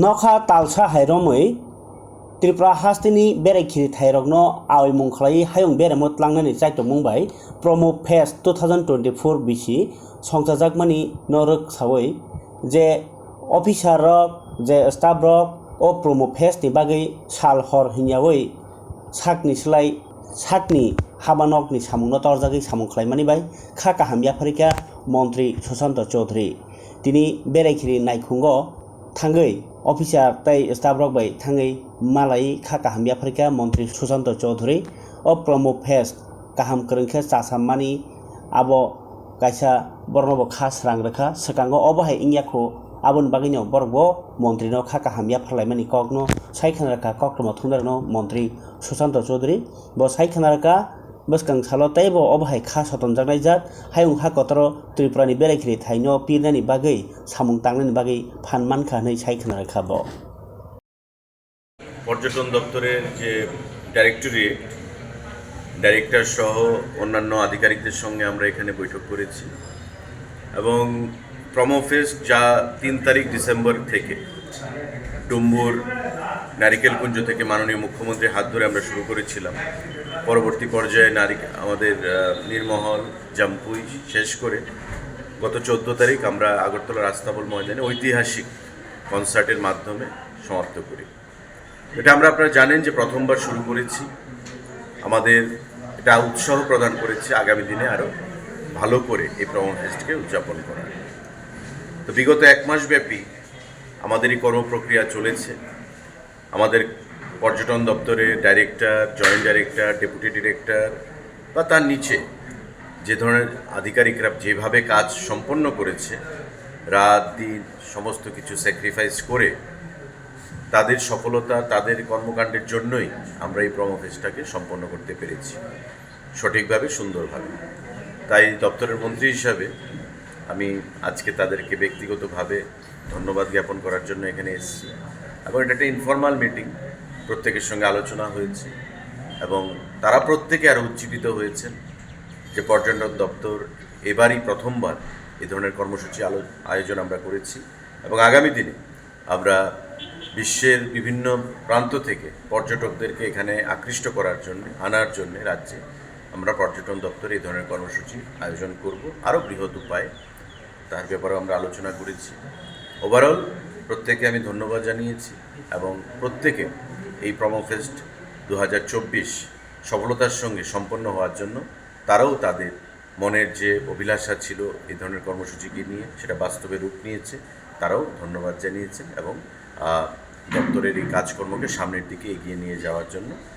नखा तालसा हायरमै त्रिपुरा हास्तिनि बेरायखिरि थाइरगनो आवै मुंखलायै हायुं बेरामत लांनानै जायतो मुंबाय प्रमो फेस्ट 2024 बिसि संजाजाकमानि नरक सावै जे अफिसार रक जे स्टाफ रक ओ प्रमो फेस्ट नि बागै साल हर हिन्यावै साकनि सोलाय साकनि हाबानकनि सामुंनो तरजागै सामुं खालायमानि बाय खा काहामिया फारिका मन्त्री सुशांत चौधरी तिनि बेरायखिरि नायखुंगो थांगै अफिसार तै स्टाफ रक बै थांगै मालाई खा काहामिया फारिका मन्त्री सुशांत चौधरी ओ प्रमो फेस्ट काहाम करंखे चासामानि आबो कायसा बरनबो खास रांरेखा सकांगो अबहाय इंयाखौ आबुन बागैनो बरबो मन्त्रीनो खा काहामिया फारलायमानि कगनो सायखानारका कक्रमा थुंदारनो मन्त्री सुशांत चौधरी बो सायखानारका बसकां सालो तैबो अबहाय खा सतनजानाय जात हायुं हाकतर त्रिपुरानि बेरायखिरि थाइनो पिरनानि बागै सामुं तांनानि बागै फानमानखा नै सायखानारका बो পর্যটন দপ্তরের যে ডাইরেক্টর সহ অন্যান্য আধিকারিকদের সঙ্গে আমরা এখানে বৈঠক করেছি এবং প্রমো ফেস্ট যা 3 তারিখ ডিসেম্বর থেকে ডুম্বুর নারিকেলকুঞ্জ থেকে মাননীয় মুখ্যমন্ত্রীর হাত ধরে আমরা শুরু করেছিলাম। পরবর্তী পর্যায়ে আমাদের নীরমহল জামপুই শেষ করে গত 14 তারিখ আমরা আগরতলা রাস্তাবল ময়দানে ঐতিহাসিক কনসার্টের মাধ্যমে সমাপ্ত করি। এটা আপনারা জানেন যে প্রথমবার শুরু করেছি, আমাদের এটা উৎসাহ প্রদান করেছে আগামী দিনে আরও ভালো করে এই প্রমো ফেস্টকে উদযাপন করার। তো বিগত 1 মাস ব্যাপী আমাদের এই কর্মপ্রক্রিয়া চলেছে। আমাদের পর্যটন দপ্তরের director, joint director, deputy director বা তার নিচে যে ধরনের আধিকারিকরা যেভাবে কাজ সম্পন্ন করেছে, রাত দিন সমস্ত কিছু স্যাক্রিফাইস করে তাদের সফলতা, তাদের কর্মকাণ্ডের জন্যই আমরা এই প্রমো ফেস্টটাকে সম্পন্ন করতে পেরেছি সঠিকভাবে, সুন্দরভাবে। তাই দপ্তরের মন্ত্রী হিসাবে আমি আজকে তাদেরকে ব্যক্তিগতভাবে ধন্যবাদ জ্ঞাপন করার জন্য এখানে এসেছি। এবং এটা একটা ইনফর্মাল মিটিং, প্রত্যেকের সঙ্গে আলোচনা হয়েছে এবং তারা প্রত্যেকে আরও উজ্জীবিত হয়েছেন যে পর্যটন দপ্তর এবারই প্রথমবার এই ধরনের কর্মসূচি আয়োজন আমরা করেছি এবং আগামী দিনে আমরা বিশ্বের বিভিন্ন প্রান্ত থেকে পর্যটকদেরকে এখানে আকৃষ্ট করার জন্য, আনার জন্য রাজ্যে আমরা পর্যটন দপ্তর এই ধরনের কর্মসূচি আয়োজন করব আরও বৃহৎ উপায়ে। তার ব্যাপারেও আমরা আলোচনা করেছি। ওভারঅল প্রত্যেকে আমি ধন্যবাদ জানিয়েছি এবং প্রত্যেকে এই প্রমো ফেস্ট 2024 সফলতার সঙ্গে সম্পন্ন হওয়ার জন্য তারাও তাদের মনের যে অভিলাষা ছিল এই ধরনের কর্মসূচিকে নিয়ে সেটা বাস্তবে রূপ নিয়েছে, তারাও ধন্যবাদ জানিয়েছেন এবং দপ্তরের এই কাজকর্মকে সামনের দিকে এগিয়ে নিয়ে যাওয়ার জন্য